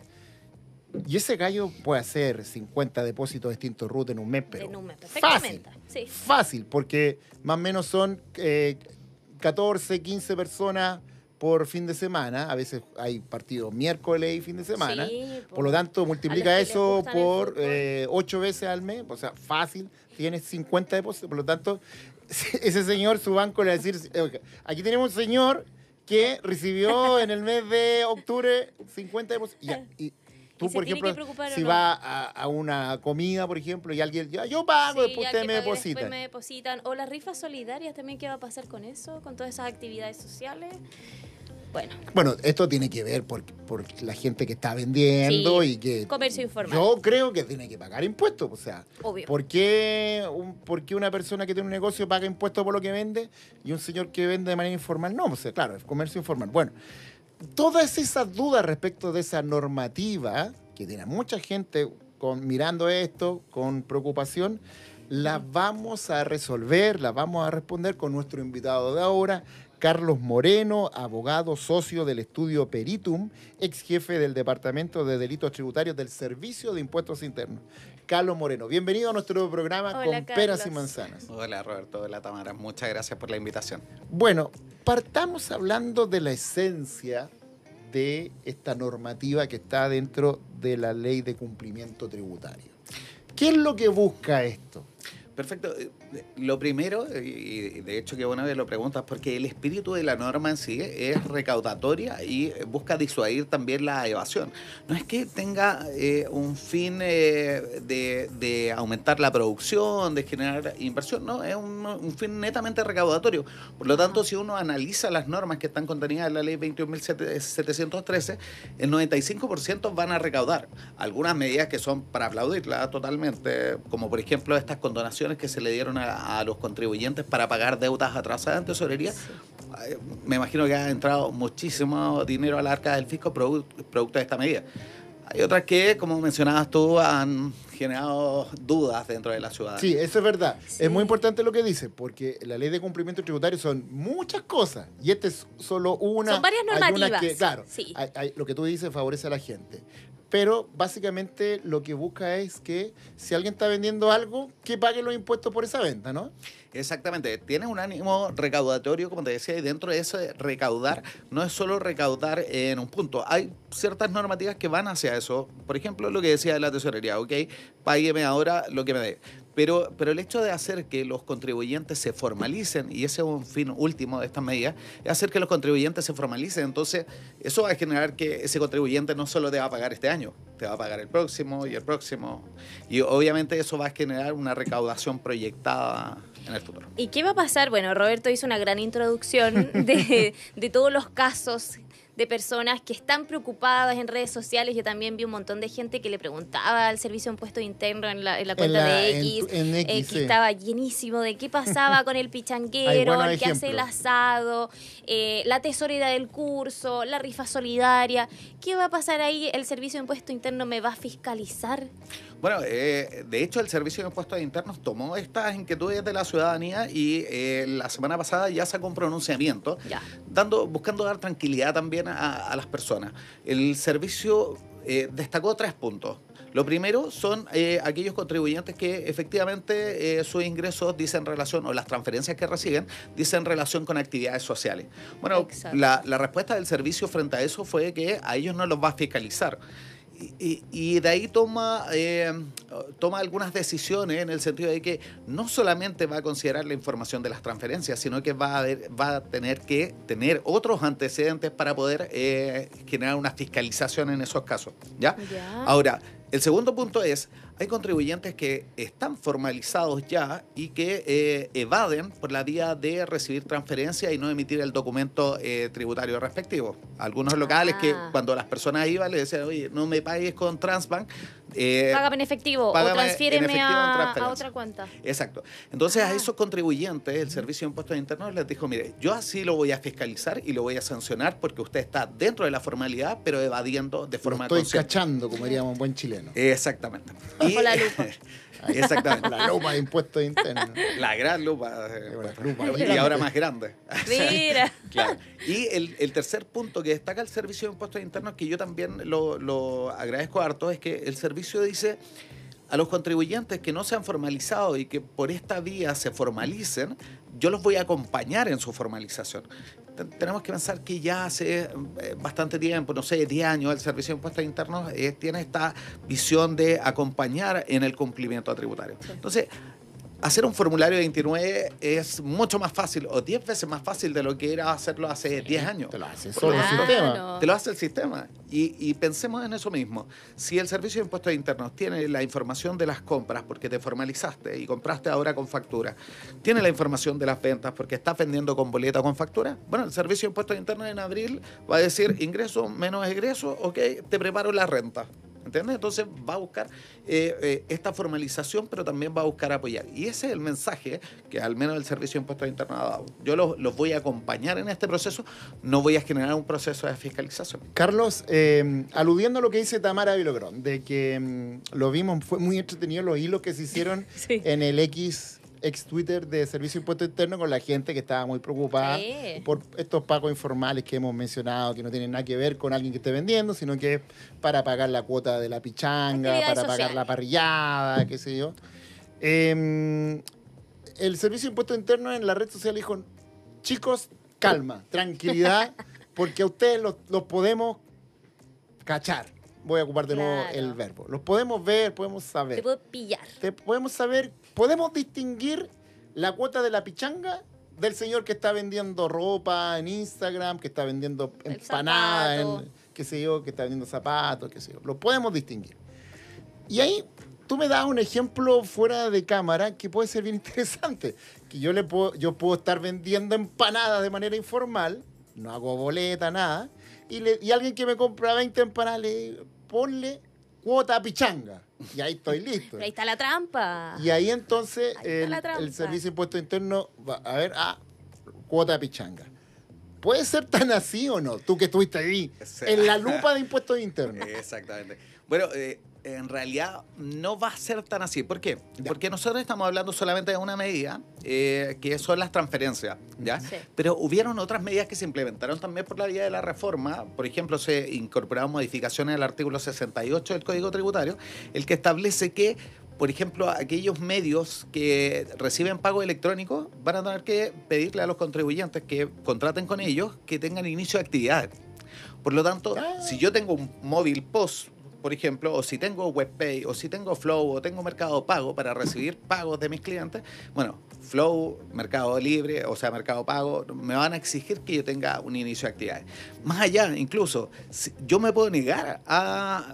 Y ese gallo puede hacer 50 depósitos de distintos RUT en un mes, pero fácil, porque más o menos son 14, 15 personas por fin de semana. A veces hay partidos miércoles y fin de semana. Por lo tanto, multiplica eso por 8 veces al mes. O sea, fácil. Tienes 50 depósitos. Por lo tanto, ese señor, su banco le va a decir, aquí tenemos un señor que recibió en el mes de octubre 50 depósitos. Y tú, por ejemplo, si vas a una comida, por ejemplo, y alguien, yo pago, después ustedes me depositan.
Después me depositan. O las rifas solidarias también, ¿qué va a pasar con eso? Con todas esas actividades sociales. Bueno,
esto tiene que ver por la gente que está vendiendo y que...
Comercio informal.
Yo creo que tiene que pagar impuestos. O sea,
obvio.
¿Por qué una persona que tiene un negocio paga impuestos por lo que vende y un señor que vende de manera informal no? O sea, claro, es comercio informal. Bueno, todas esas dudas respecto de esa normativa, que tiene mucha gente mirando esto con preocupación, las vamos a resolver, las vamos a responder con nuestro invitado de ahora, Carlos Moreno, abogado socio del estudio Peritum, ex jefe del Departamento de Delitos Tributarios del Servicio de Impuestos Internos. Carlos Moreno, bienvenido a nuestro programa.
Hola,
Con
Carlos.
Peras y Manzanas.
Hola Roberto, hola Tamara, muchas gracias por la invitación.
Bueno, partamos hablando de la esencia de esta normativa que está dentro de la Ley de Cumplimiento Tributario. ¿Qué es lo que busca esto?
Perfecto. Lo primero, y de hecho que bueno que lo preguntas, porque el espíritu de la norma en sí es recaudatoria y busca disuadir también la evasión. No es que tenga un fin de aumentar la producción, de generar inversión, no, es un fin netamente recaudatorio. Por lo tanto, si uno analiza las normas que están contenidas en la ley 21.713, el 95% van a recaudar. Algunas medidas que son para aplaudirla totalmente, como por ejemplo estas condonaciones que se le dieron a los contribuyentes para pagar deudas atrasadas en tesorería. Sí. Me imagino que ha entrado muchísimo dinero al arca del fisco producto de esta medida. Hay otras que, como mencionabas tú, han generado dudas dentro de la ciudadanía.
Sí, eso es verdad. Sí. Es muy importante lo que dice, porque la ley de cumplimiento tributario son muchas cosas, y esta es solo una.
Son varias normativas.
Hay una que, claro,
sí.
Lo que tú dices favorece a la gente. Pero básicamente lo que busca es que si alguien está vendiendo algo, que pague los impuestos por esa venta, ¿no?
Exactamente. Tiene un ánimo recaudatorio, como te decía, y dentro de ese recaudar no es solo recaudar en un punto. Hay ciertas normativas que van hacia eso. Por ejemplo, lo que decía de la tesorería, ¿ok? Págueme ahora lo que me dé. Pero el hecho de hacer que los contribuyentes se formalicen, y ese es un fin último de estas medidas, es hacer que los contribuyentes se formalicen. Entonces, eso va a generar que ese contribuyente no solo te va a pagar este año, te va a pagar el próximo y el próximo. Y obviamente eso va a generar una recaudación proyectada en el futuro.
¿Y qué va a pasar? Bueno, Roberto hizo una gran introducción de todos los casos de personas que están preocupadas en redes sociales. Yo también vi un montón de gente que le preguntaba al Servicio de Impuestos Internos en la cuenta de X, que sí. Estaba llenísimo de qué pasaba con el pichanguero, el que hace el asado, la tesorería del curso, la rifa solidaria. ¿Qué va a pasar ahí? ¿El Servicio de Impuestos Internos me va a fiscalizar?
Bueno, de hecho el Servicio de Impuestos Internos tomó estas inquietudes de la ciudadanía y la semana pasada ya sacó un pronunciamiento buscando dar tranquilidad también a las personas. El servicio destacó 3 puntos. Lo primero son aquellos contribuyentes que efectivamente sus ingresos dicen relación, o las transferencias que reciben, dicen relación con actividades sociales. Bueno, la respuesta del servicio frente a eso fue que a ellos no los va a fiscalizar. Y de ahí toma algunas decisiones en el sentido de que no solamente va a considerar la información de las transferencias, sino que va a tener que tener otros antecedentes para poder generar una fiscalización en esos casos. ¿Ya? Ahora, el segundo punto es, hay contribuyentes que están formalizados ya y que evaden por la vía de recibir transferencia y no emitir el documento tributario respectivo. Algunos locales que cuando las personas iban le decían, oye, no me pagues con Transbank.
Págame en efectivo o transfiéreme a otra cuenta.
Exacto. Entonces a esos contribuyentes el Servicio de Impuestos Internos les dijo, mire, yo así lo voy a fiscalizar y lo voy a sancionar porque usted está dentro de la formalidad pero evadiendo de forma
consciente. Estoy cachando, como diríamos un buen chileno.
Exactamente.
Bajo la lupa.
Exactamente.
La lupa de impuestos internos.
La gran lupa. Y ahora más grande.
Mira.
Claro. Y el tercer punto que destaca el Servicio de Impuestos Internos, que yo también lo agradezco harto, es que el servicio dice a los contribuyentes que no se han formalizado y que por esta vía se formalicen, yo los voy a acompañar en su formalización. Tenemos que pensar que ya hace bastante tiempo, no sé, 10 años, el Servicio de Impuestos Internos tiene esta visión de acompañar en el cumplimiento tributario. Sí. Entonces, hacer un formulario 29 es mucho más fácil, o 10 veces más fácil de lo que era hacerlo hace 10 años.
Te lo hace solo el sistema.
Te lo hace el sistema. Y pensemos en eso mismo. Si el Servicio de Impuestos Internos tiene la información de las compras porque te formalizaste y compraste ahora con factura, tiene la información de las ventas porque estás vendiendo con boleta o con factura, bueno, el Servicio de Impuestos Internos en abril va a decir ingreso menos egreso, ok, te preparo la renta. ¿Entiendes? Entonces va a buscar esta formalización, pero también va a buscar apoyar. Y ese es el mensaje que al menos el Servicio de Impuestos Internos ha dado. Yo los voy a acompañar en este proceso, no voy a generar un proceso de fiscalización.
Carlos, aludiendo a lo que dice Tamara Vilogrón, de que lo vimos, fue muy entretenido los hilos que se hicieron en el X ex Twitter de Servicio de Impuesto Interno con la gente que estaba muy preocupada por estos pagos informales que hemos mencionado, que no tienen nada que ver con alguien que esté vendiendo, sino que es para pagar la cuota de la pichanga, para pagar la parrillada, qué sé yo. El Servicio de Impuesto Interno en la red social dijo, chicos, calma, tranquilidad, porque a ustedes los podemos cachar. Voy a ocupar de nuevo el verbo. Los podemos ver, podemos saber.
Te puedo pillar.
Podemos saber, podemos distinguir la cuota de la pichanga del señor que está vendiendo ropa en Instagram, que está vendiendo empanadas, qué sé yo, que está vendiendo zapatos, qué sé yo. Lo podemos distinguir. Y ahí tú me das un ejemplo fuera de cámara que puede ser bien interesante. Que yo puedo estar vendiendo empanadas de manera informal, no hago boleta, nada, y alguien que me compra 20 empanadas ponle cuota pichanga. Y ahí estoy listo.
Pero ahí está la trampa.
Y ahí entonces el Servicio de Impuesto Interno va a ver, cuota pichanga. ¿Puede ser tan así o no? Tú que estuviste ahí, en la lupa de impuestos internos.
Exactamente. Bueno, en realidad no va a ser tan así. ¿Por qué? Porque nosotros estamos hablando solamente de una medida, que son las transferencias, ¿ya? Sí. Pero hubieron otras medidas que se implementaron también por la vía de la reforma. Por ejemplo, se incorporaron modificaciones al artículo 68 del Código Tributario, el que establece que, por ejemplo, aquellos medios que reciben pago electrónico van a tener que pedirle a los contribuyentes que contraten con ellos que tengan inicio de actividades. Por lo tanto, si yo tengo un móvil POS, por ejemplo, o si tengo WebPay, o si tengo Flow, o tengo Mercado Pago para recibir pagos de mis clientes, bueno, Flow, Mercado Libre, o sea, Mercado Pago, me van a exigir que yo tenga un inicio de actividades. Más allá, incluso, yo me puedo negar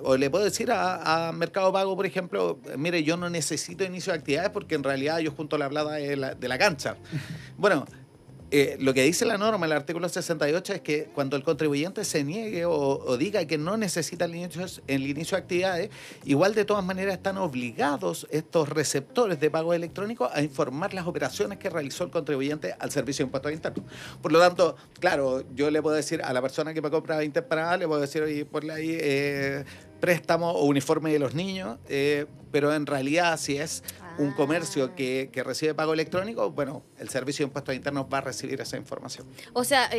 o le puedo decir a Mercado Pago, por ejemplo, mire, yo no necesito inicio de actividades porque en realidad yo junto la plata de la cancha. Bueno, lo que dice la norma, el artículo 68, es que cuando el contribuyente se niegue o diga que no necesita el inicio de actividades, igual de todas maneras están obligados estos receptores de pago electrónico a informar las operaciones que realizó el contribuyente al Servicio de Impuestos Internos. Por lo tanto, claro, yo le puedo decir a la persona que me compra 20 empanadas, le puedo decir, oye, ponle ahí préstamo o uniforme de los niños, pero en realidad si es un comercio que recibe pago electrónico, bueno, el Servicio de Impuestos Internos va a recibir esa información.
O sea,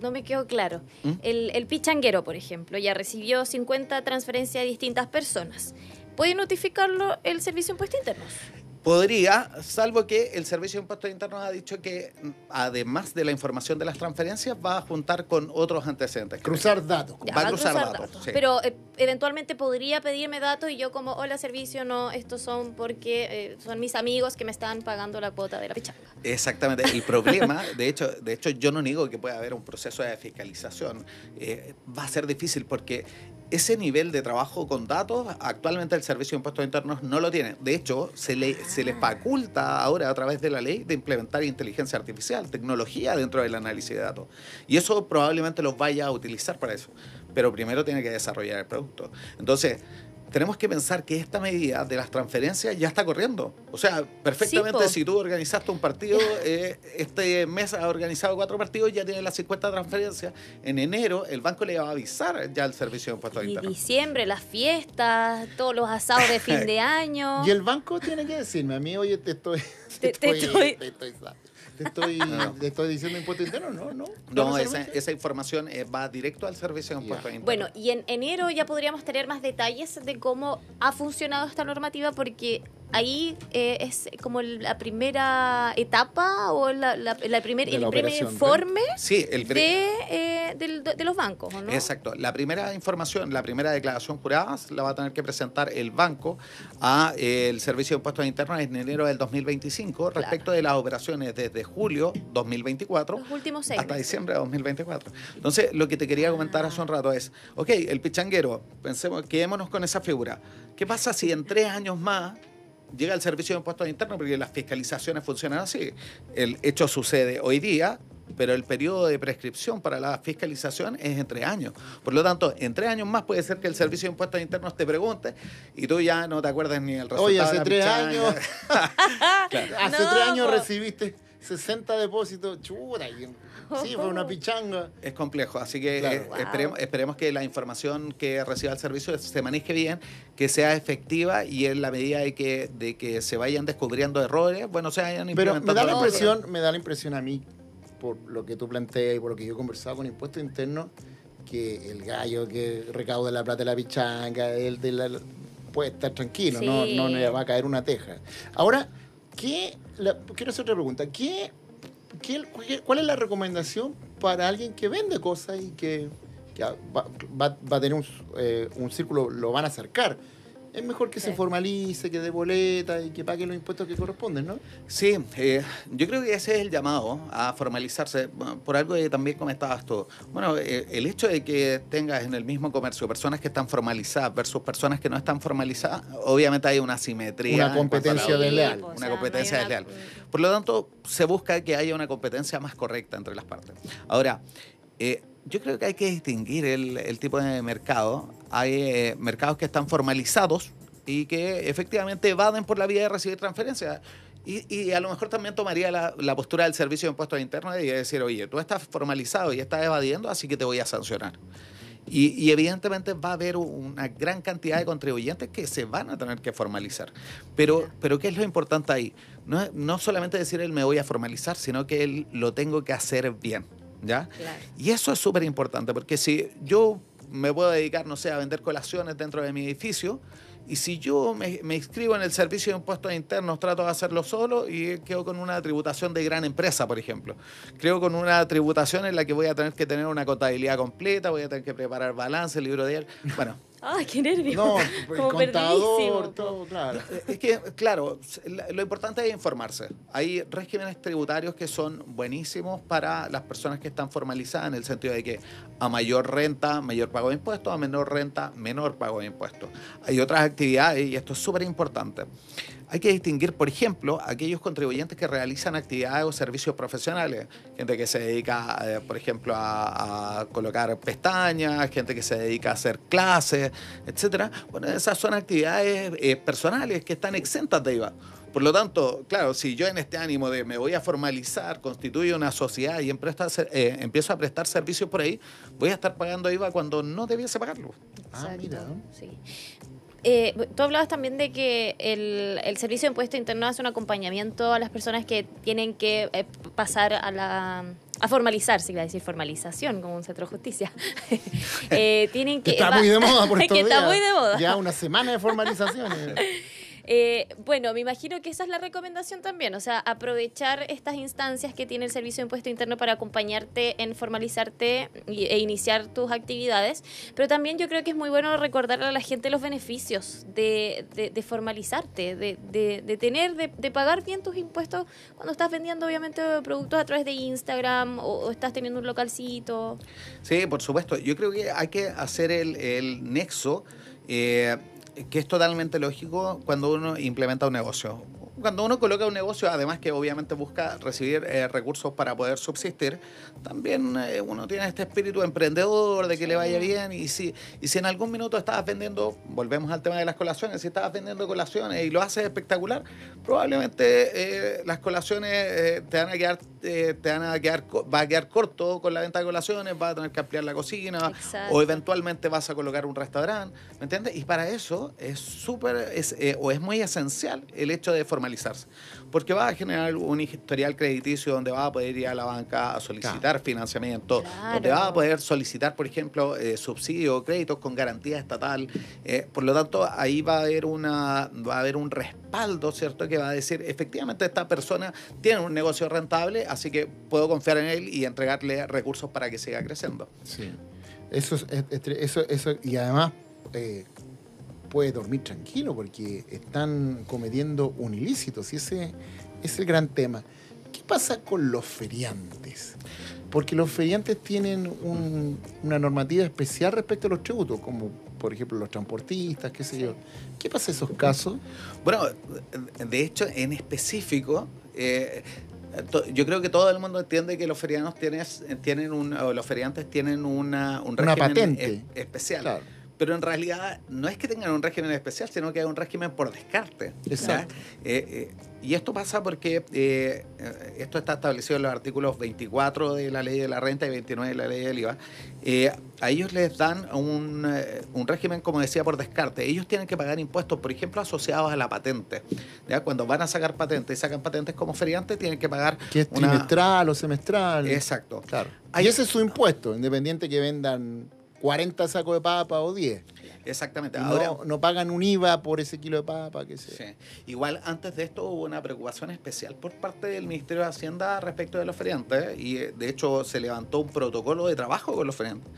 no me quedó claro. El pichanguero, por ejemplo, ya recibió 50 transferencias a distintas personas. ¿Puede notificarlo el Servicio de Impuestos Internos?
Podría, salvo que el Servicio de Impuestos Internos ha dicho que, además de la información de las transferencias, va a juntar con otros antecedentes.
Cruzar datos.
Va a cruzar datos. Sí.
Pero eventualmente podría pedirme datos y yo como, hola servicio, no, estos son porque son mis amigos que me están pagando la cuota de la pichanga.
Exactamente. El problema, de hecho yo no niego que pueda haber un proceso de fiscalización. Va a ser difícil porque ese nivel de trabajo con datos, actualmente el Servicio de Impuestos Internos no lo tiene. De hecho, se les faculta ahora a través de la ley de implementar inteligencia artificial, tecnología dentro del análisis de datos. Y eso probablemente los vaya a utilizar para eso. Pero primero tiene que desarrollar el producto. Entonces, tenemos que pensar que esta medida de las transferencias ya está corriendo. O sea, perfectamente, si tú organizaste un partido, este mes has organizado 4 partidos, ya tienes las 50 transferencias. En enero, el banco le va a avisar ya al Servicio de Impuestos Internos.
Y diciembre, las fiestas, todos los asados de fin de año.
Y el banco tiene que decirme a mí, oye, te estoy diciendo impuesto interno,
no, esa información va directo al Servicio de Impuestos Internos.
Bueno, y en enero ya podríamos tener más detalles de cómo ha funcionado esta normativa, porque ahí es como la primera etapa o el primer informe de los bancos, ¿no?
Exacto. La primera información, la primera declaración jurada la va a tener que presentar el banco a el Servicio de Impuestos Internos en enero del 2025 respecto de las operaciones desde julio 2024
los últimos 6
hasta diciembre de 2024. Entonces, lo que te quería comentar hace un rato es, ok, el pichanguero, quedémonos con esa figura. ¿Qué pasa si en 3 años más llega el Servicio de Impuestos Internos? Porque las fiscalizaciones funcionan así. El hecho sucede hoy día, pero el periodo de prescripción para la fiscalización es en 3 años. Por lo tanto, en 3 años más puede ser que el Servicio de Impuestos Internos te pregunte y tú ya no te acuerdas ni el resultado.
Oye, hace 3 años. Claro. Hace 3 años recibiste 60 depósitos, chuta, sí, fue una pichanga.
Es complejo, así que
Claro.
esperemos que la información que reciba el servicio se maneje bien, que sea efectiva y en la medida de que se vayan descubriendo errores, bueno, se vayan
Pero
implementando.
me da la impresión a mí, por lo que tú planteas y por lo que yo he conversado con Impuestos Internos, que el gallo que recauda la plata de la pichanga, puede estar tranquilo,
Sí.
no le va a caer una teja. Ahora, quiero hacer otra pregunta. ¿Cuál es la recomendación para alguien que vende cosas y que va a tener un círculo, lo van a acercar? Es mejor que se formalice, que dé boleta y que pague los impuestos que corresponden, ¿no?
Sí, yo creo que ese es el llamado a formalizarse, por algo que también comentabas tú. Bueno, el hecho de que tengas en el mismo comercio personas que están formalizadas versus personas que no están formalizadas, obviamente hay una asimetría.
Una competencia desleal.
pues,
Una competencia desleal. Por lo tanto, se busca que haya una competencia más correcta entre las partes. Ahora, yo creo que hay que distinguir el tipo de mercado. Hay mercados que están formalizados y que efectivamente evaden por la vía de recibir transferencias. Y a lo mejor también tomaría la postura del Servicio de Impuestos Internos y decir, oye, tú estás formalizado y estás evadiendo, así que te voy a sancionar. Y evidentemente va a haber una gran cantidad de contribuyentes que se van a tener que formalizar. Pero ¿qué es lo importante ahí? No solamente decir me voy a formalizar, sino que lo tengo que hacer bien. ¿Ya?
Claro.
Y eso es súper importante, porque si yo me puedo dedicar, no sé, a vender colaciones dentro de mi edificio, y si yo me inscribo en el Servicio de Impuestos Internos, trato de hacerlo solo y quedo con una tributación de gran empresa, por ejemplo. Creo con una tributación en la que voy a tener que tener una contabilidad completa, voy a tener que preparar balance, libro de... Bueno,
¡Ay, qué nervios!
No,
Como
contador,
perdidísimo.
todo, claro.
es que, claro, lo importante es informarse. Hay regímenes tributarios que son buenísimos para las personas que están formalizadas, en el sentido de que a mayor renta, mayor pago de impuestos, a menor renta, menor pago de impuestos. Hay otras actividades, y esto es súper importante. Hay que distinguir, por ejemplo, aquellos contribuyentes que realizan actividades o servicios profesionales. Gente que se dedica, por ejemplo, a colocar pestañas, gente que se dedica a hacer clases, etcétera. Bueno, esas son actividades personales que están exentas de IVA. Por lo tanto, claro, si yo en este ánimo de me voy a formalizar, constituyo una sociedad y empiezo a prestar servicios por ahí, voy a estar pagando IVA cuando no debiese pagarlo.
Exacto,
mira.
sí. Tú hablabas también de que el Servicio de Impuestos Internos hace un acompañamiento a las personas que tienen que pasar a formalizarse, iba a decir formalización, como un centro de justicia. Tienen que,
Está muy de moda por estos
que está
días.
muy de moda.
Ya una semana de formalizaciones.
Bueno, me imagino que esa es la recomendación también, o sea, aprovechar estas instancias que tiene el Servicio de Impuesto Interno para acompañarte en formalizarte e iniciar tus actividades, pero también yo creo que es muy bueno recordarle a la gente los beneficios de formalizarte, de pagar bien tus impuestos cuando estás vendiendo obviamente productos a través de Instagram o estás teniendo un localcito.
Sí, por supuesto. Yo creo que hay que hacer el nexo, que es totalmente lógico cuando uno implementa un negocio. Cuando uno coloca un negocio, además que obviamente busca recibir recursos para poder subsistir, también uno tiene este espíritu emprendedor de que le vaya bien. Y si en algún minuto estabas vendiendo, volvemos al tema de las colaciones, si estabas vendiendo colaciones y lo haces espectacular, probablemente las colaciones va a quedar corto con la venta de colaciones, vas a tener que ampliar la cocina.
Exacto.
O eventualmente vas a colocar un restaurante, ¿me entiendes? Y para eso es muy esencial el hecho de formalizarse, porque va a generar un historial crediticio donde vas a poder ir a la banca a solicitar financiamiento,
Claro.
donde vas a poder solicitar, por ejemplo, subsidios o créditos con garantía estatal. Por lo tanto, ahí va a haber un respaldo, ¿cierto? Que va a decir, efectivamente, esta persona tiene un negocio rentable, así que puedo confiar en él y entregarle recursos para que siga creciendo.
Sí. Eso, y además puede dormir tranquilo porque están cometiendo un ilícito. Sí, ese es el gran tema. ¿Qué pasa con los feriantes? Porque los feriantes tienen una normativa especial respecto a los tributos, como por ejemplo los transportistas, qué sé yo. ¿Qué pasa en esos casos?
Bueno, de hecho, en específico, yo creo que todo el mundo entiende que los feriantes tienen un régimen
patente
especial.
Claro.
pero en realidad no es que tengan un régimen especial, sino que es un régimen por descarte.
Exacto.
Y esto pasa porque esto está establecido en los artículos 24 de la ley de la renta y 29 de la ley del IVA. A ellos les dan un régimen, como decía, por descarte. Ellos tienen que pagar impuestos, por ejemplo, asociados a la patente. ¿Ya? Cuando van a sacar patentes y sacan patentes como feriantes, tienen que pagar...
Que es trimestral o semestral.
Exacto.
Claro. Y ese es su impuesto, independiente que vendan 40 sacos de papa o 10.
Exactamente.
Ahora, no pagan un IVA por ese kilo de papa.
Sí. Igual antes de esto hubo una preocupación especial por parte del Ministerio de Hacienda respecto de los feriantes y de hecho se levantó un protocolo de trabajo con los feriantes.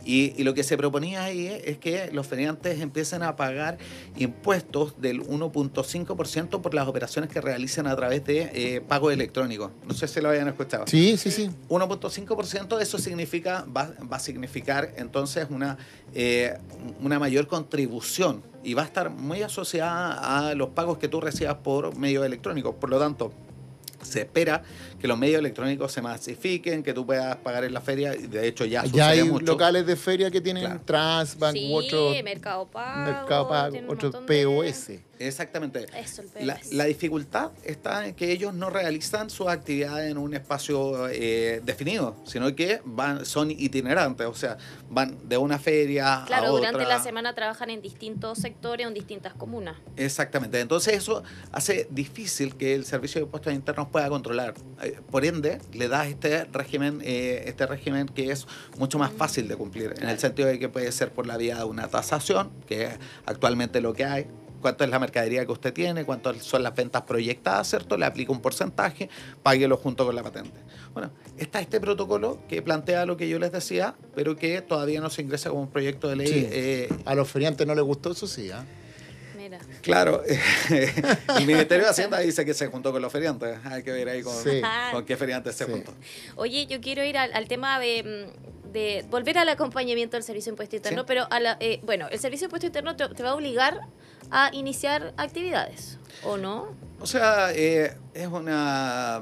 Y lo que se proponía ahí es que los feriantes empiecen a pagar impuestos del 1.5% por las operaciones que realicen a través de pagos electrónicos. No sé si lo habían escuchado.
Sí.
1.5%, eso va a significar entonces una mayor contribución y va a estar muy asociada a los pagos que tú recibas por medios electrónicos. Por lo tanto, se espera que los medios electrónicos se masifiquen, que tú puedas pagar en la feria. De hecho, ya
hay
mucho.
Locales de feria que tienen Transbank u otros.
Mercado Pago,
otros POS.
Exactamente.
Eso, el POS.
La dificultad está en que ellos no realizan sus actividades en un espacio definido, sino que son itinerantes, o sea, van de una feria a otra.
Claro, durante la semana trabajan en distintos sectores o en distintas comunas.
Exactamente. Entonces eso hace difícil que el Servicio de Impuestos Internos pueda controlar. Por ende, le da este régimen que es mucho más fácil de cumplir, en el sentido de que puede ser por la vía de una tasación, que es actualmente lo que hay. Cuánto es la mercadería que usted tiene, cuántas son las ventas proyectadas, ¿cierto? Le aplica un porcentaje, páguelo junto con la patente. Bueno, está este protocolo que plantea lo que yo les decía, pero que todavía no se ingresa como un proyecto de ley.
Sí. A los feriantes no les gustó, eso sí.
Mira.
Claro, el Ministerio de Hacienda dice que se juntó con los feriantes. Hay que ver ahí con qué feriantes se juntó.
Oye, yo quiero ir al tema de volver al acompañamiento del Servicio de Impuesto Interno, pero el Servicio de Impuesto Interno te va a obligar a iniciar actividades, ¿o no?
O sea, es una...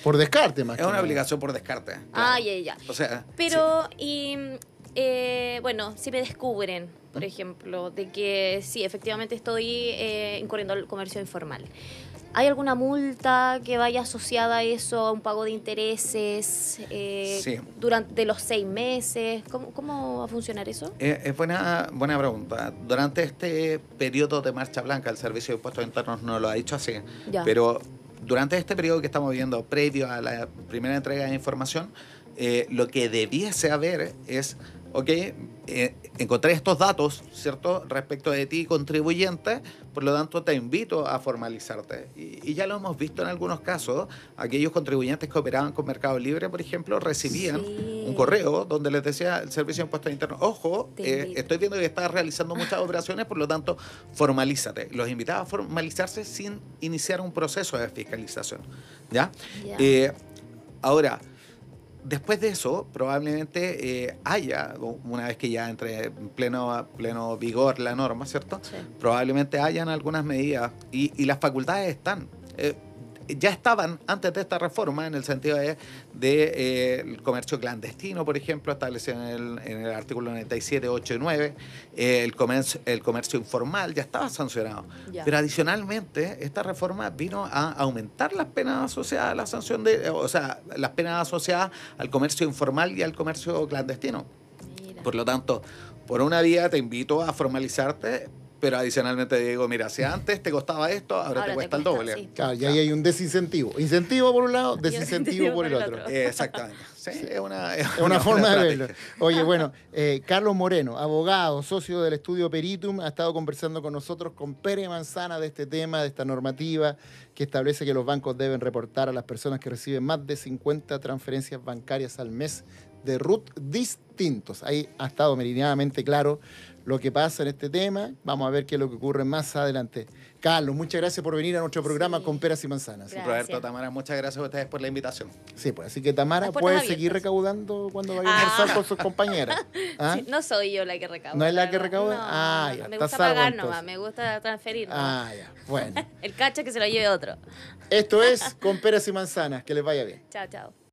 Por descarte, más.
Es una obligación por descarte. Claro.
Ya.
O sea,
pero, si me descubren, por ejemplo, de que sí, efectivamente estoy incurriendo al comercio informal, ¿hay alguna multa que vaya asociada a eso, a un pago de intereses durante los 6 meses? ¿Cómo va a funcionar eso?
Es buena pregunta. Durante este periodo de marcha blanca, el Servicio de Impuestos Internos no lo ha dicho así, pero durante este periodo que estamos viendo, previo a la primera entrega de información, lo que debiese haber es... encontré estos datos, ¿cierto?, respecto de ti, contribuyente, por lo tanto te invito a formalizarte. Y ya lo hemos visto en algunos casos, aquellos contribuyentes que operaban con Mercado Libre, por ejemplo, recibían un correo donde les decía el Servicio de Impuestos Internos, ojo, estoy viendo que estás realizando muchas operaciones, por lo tanto, formalízate. Los invitaba a formalizarse sin iniciar un proceso de fiscalización, ¿ya? Ahora, después de eso, probablemente haya, una vez que ya entre en pleno vigor la norma, ¿cierto? Sí. Probablemente hayan algunas medidas y las facultades están. Ya estaban antes de esta reforma, en el sentido de el comercio clandestino, por ejemplo, establecido en el artículo 97, 8 y 9. El comercio informal ya estaba sancionado. Pero adicionalmente, esta reforma vino a aumentar las penas asociadas a la sanción las penas asociadas al comercio informal y al comercio clandestino. Mira. Por lo tanto, por una vía te invito a formalizarte, pero adicionalmente digo, mira, si antes te costaba esto, ahora te cuesta el doble.
Sí.
Claro, y ahí hay un desincentivo. Incentivo por un lado, desincentivo por el otro.
Exactamente. Sí, es
una forma de verlo. Oye, bueno, Carlos Moreno, abogado, socio del estudio Peritum, ha estado conversando con nosotros, con Pere Manzana, de este tema, de esta normativa que establece que los bancos deben reportar a las personas que reciben más de 50 transferencias bancarias al mes de RUT distintos. Ahí ha estado meridianamente claro lo que pasa en este tema. Vamos a ver qué es lo que ocurre más adelante. Carlos, muchas gracias por venir a nuestro programa con Peras y Manzanas.
Gracias.
Roberto, Tamara, muchas gracias a ustedes por la invitación.
Sí, pues así que Tamara puede seguir recaudando cuando vaya a almorzar con sus compañeras.
¿Ah? Sí, no soy yo la que recauda.
¿No es la que recauda?
No,
ya.
Me gusta pagar nomás, me gusta transferir.
Ya. Bueno.
El cacho que se lo lleve otro.
Esto es Con Peras y Manzanas. Que les vaya bien.
Chao, chao.